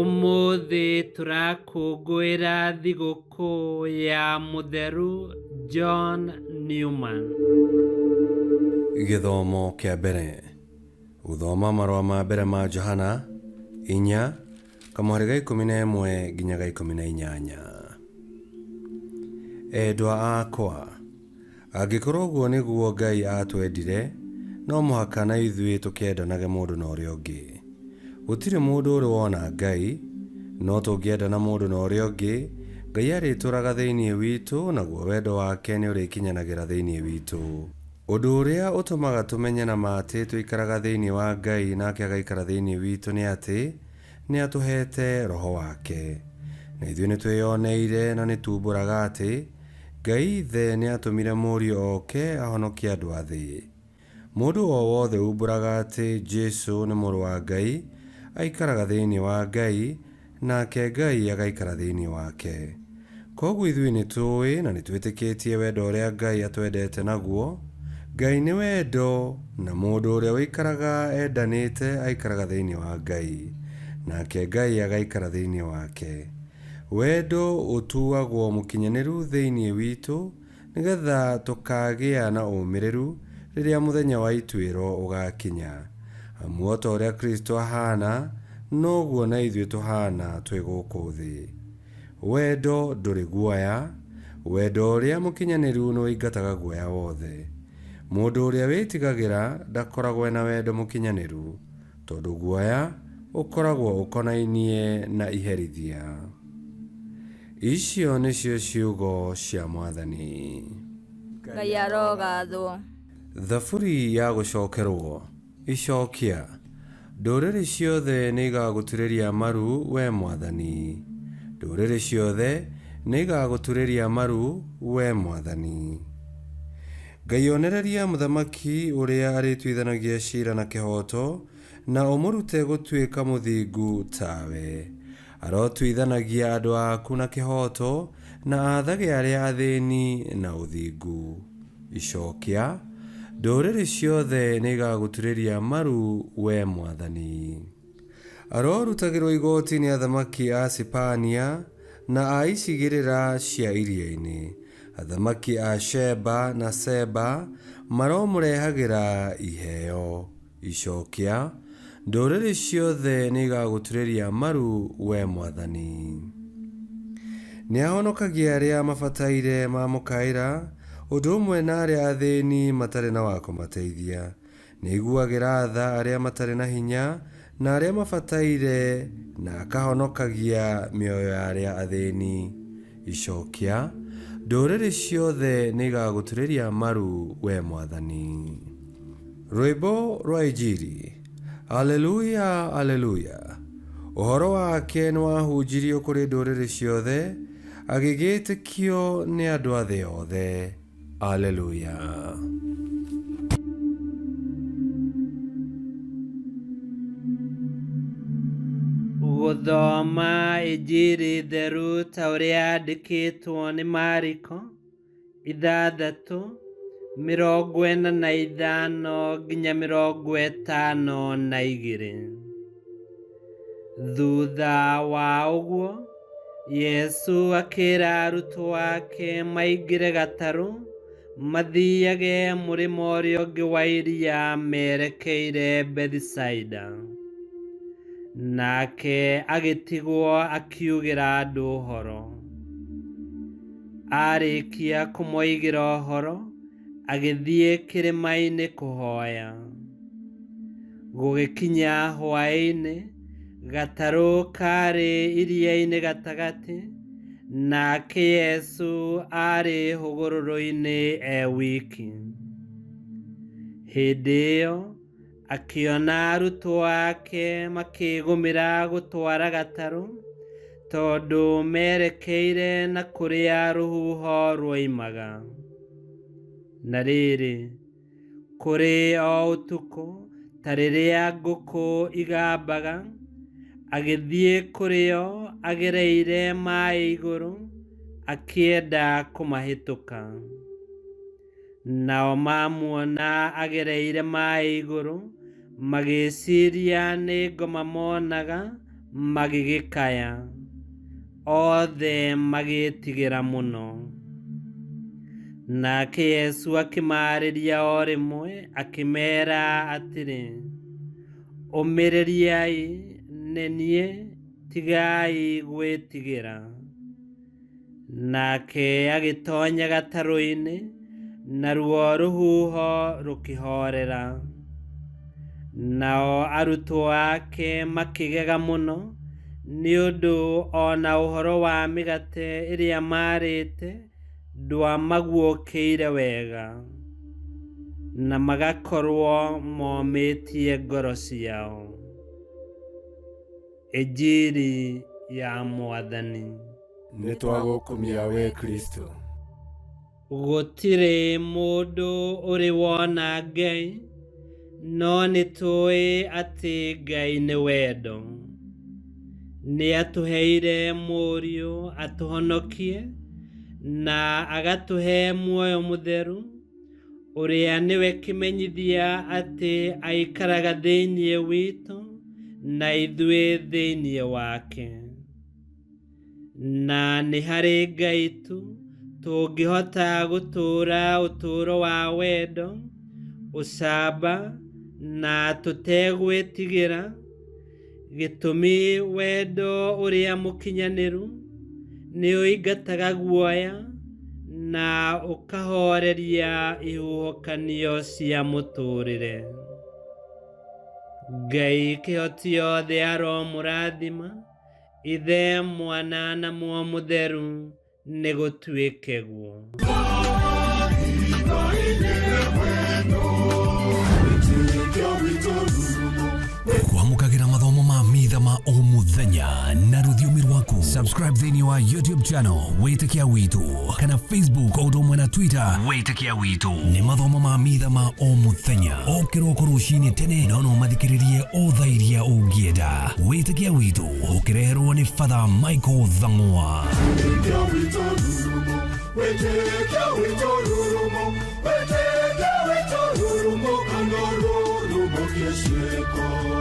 Umuthi turakũngũĩra thigũkũ ya mũtheru John Newman. Gĩthomo kĩa mbere. Gũthoma marũa ma mbere ma Johana 4:11 nginya 18. Endwa akwa, angĩkorwo ũguo nĩguo Ngai atwendire, no mũhaka na ithuĩ tũkĩendanage mũndũ na ũrĩa ũngĩ. Gũtirĩ mũndũ ũrĩ wona Ngai, no tũngĩendana mũndũ na ũrĩa ũngĩ, Ngai arĩtũũraga thĩinĩ witũ, naguo wendo wake nĩ ũrĩkinyanagĩra thĩinĩ witũ. Ũndũ ũrĩa ũtũmaga tũmenye na ma atĩ tũikaraga thĩinĩ wa Ngai nake agaikara thĩinĩ witũ nĩ atĩ nĩ atũhete roho wake. Na ithuĩ nĩ twĩyoneire na nĩ tumbũraga atĩ Ngai Ithe nĩ atũmire mũriũ oke ahonokie andũ a thĩ. Mũndũ o wothe umbũraga atĩ Jesũ nĩ mũrũ wa Ngai aikaraga thĩinĩ wa Ngai, nake Ngai agaikara thĩinĩ wake. Koguo ithuĩ nĩ tũĩ na nĩ twĩtĩkĩtie wendo ũrĩa Ngai atwendete naguo. Ngai nĩ wendo, na mũndũ ũrĩa wĩikaraga endanĩte aikaraga thĩinĩ wa Ngai, nake Ngai agaikara thĩinĩ wake. Wendo ũtuagwo mũkinyanĩru thĩinĩ witũ, nĩgetha tũkagĩa na ũmĩrĩru rĩrĩa mũthenya wa ituĩro ũgakinya. Amu o ta ũrĩa Kristo ahana, noguo na ithuĩ tũhana twĩ gũkũ thĩ. Wendo ndũrĩ guoya, wendo ũrĩa mũkinyanĩru nĩ wĩingataga guoya wothe. Mũndũ ũrĩa wĩtigagĩra ndakoragwo na wendo mũkinyanĩru, tondũ guoya ũkoragwo ũkonainie na iherithia. Icio nĩcio ciugo cia Mwathani. Ngai arogathwo. Thaburi ya gũcokerwo. Icokia. Ndũrĩrĩ ciothe nĩ igagũturĩria maru, we Mwathani. Ndũrĩrĩ ciothe nĩ igagũturĩria maru, we Mwathani. Ngai onereria mũthamaki ũrĩa arĩtuithanagia ciira na kĩhoto, na ũmũrute gũtuĩka mũthingu tawe. Arotuithanagia andũ aku na kĩhoto, na athage arĩa athĩni na ũthingu. Icokia. Ndũrĩrĩ ciothe nĩ igagũturĩria maru, we Mwathani. Arorutagĩrwo igoti nĩ athamaki a Sipania na a icigĩrĩra cia iria-inĩ. Athamaki a Sheba na Seba maromũrehagĩra iheo. Icokia. Ndũrĩrĩ ciothe nĩ igagũturĩria maru, we Mwathani. Nĩ ahonokagia arĩa mabataire mamũkaĩra, ũndũ ũmwe na arĩa athĩni matarĩ na wa kũmateithia. Nĩ iguagĩra tha arĩa matarĩ na hinya na arĩa mabataire, na akahonokagia mĩoyo ya arĩa athĩni. Icokia. Ndũrĩrĩ ciothe nĩ igagũturĩria maru, we Mwathani. Rwĩmbo rwa Injili. Aleluya, aleluya. Ũhoro wake nĩ wahunjirio kũrĩ ndũrĩrĩ ciothe, agĩgĩtĩkio nĩ andũ a thĩ yothe. Aleluya. Gũthoma Injili theru ta ũrĩa yandĩkĩtwo nĩ Mariko 6:45 nginya 52. Thutha wa ũguo, Yesu akĩra arutwo ake maingĩre gatarũ, mathiage mũrĩmo ũrĩa ũngĩ wa iria merekeire Bethisaida. Nake agĩtigwo akiugĩra andũ ũhoro. Arĩkia kũmoigĩra ũhoro, agĩthiĩ kĩrĩma-inĩ kũhoya. Gũgĩkinya hwaĩ-inĩ, gatarũ karĩ iria-inĩ gatagatĩ, nake Yesu arĩ hũgũrũrũ-inĩ wiki. Hĩndĩ ĩyo akĩona arutwo ake makĩgũmĩra gũtwara gatarũ, tondũ merekeire na kũrĩa rũhuho rwoimaga. Na rĩrĩ, kũrĩ o ũtukũ ta rĩrĩa ngũkũ igambaga, agĩthiĩ kũrĩ o agereire maaĩ igũrũ, akĩenda kũmahĩtũka. Nao mamuona agereire maaĩ igũrũ, magĩciria nĩ ngoma monaga, magigikaya, othe magĩtigĩra mũno. Nake Yesu akĩmaarĩria o rĩmwe akĩmeera atĩrĩ, ũmĩrĩriai nĩ niĩ, tigai gwĩtigĩra. Nake agĩtoonya gatarũ-inĩ, naruo rũhuho rũkĩhoorera. Nao arutwo ake makĩgega mũno, nĩ ũndũ ona ũhoro wa mĩgate ĩrĩa maarĩte ndwamaguũkĩire wega, na magakorwo momĩtie ngoro ciao. Injili ya Mwathani. Nĩ twagũkumia we Kristo. Gũtirĩ mũndũ ũrĩ wona Ngai, no nĩtũĩ atĩ Ngai nĩ wendo. Nĩ atũheire mũriũ atũhonokie, na agatũhe muoyo mũtheru, ũrĩa nĩwe kĩmenyithia atĩ aikaraga thĩinĩ witũ, na ithuĩ thĩinĩ wake. Na nĩ harĩ Ngai tu tũngĩhota gũtũũra ũtũũro wa wendo, ũcamba na tũtegwĩtigĩra, gĩtũmi wendo ũrĩa mũkinyanĩru nĩ ũingataga guoya na ũkahoreria ihuhũkanio cia mũtũũrĩre. Ngai kĩhoti othe aromũrathima, Ithe, Mwana na Muoyo Mũtheru, nĩ gũtuĩke guo. Kwamũkagĩra mathomo ma Mitha ma o mũthenya na rũthiomi rwaku. Subscribe thĩinĩ wa YouTube channel Witikia Witu, kana Facebook o ũndũ ũmwe na Twitter Witikia Witu. Nĩ mathomo ma Mitha ma o mũthenya, o kĩroko rũcinĩ tene, no mathikĩrĩrie o thaa iria ũngĩenda. Witikia Witu ũkĩreherwo nĩ Father Michael Thang'wa. Witikia Witu rurumo, Witikia Witu rurumo, Witikia Witu rurumo, kangoro rurumo kiesheko.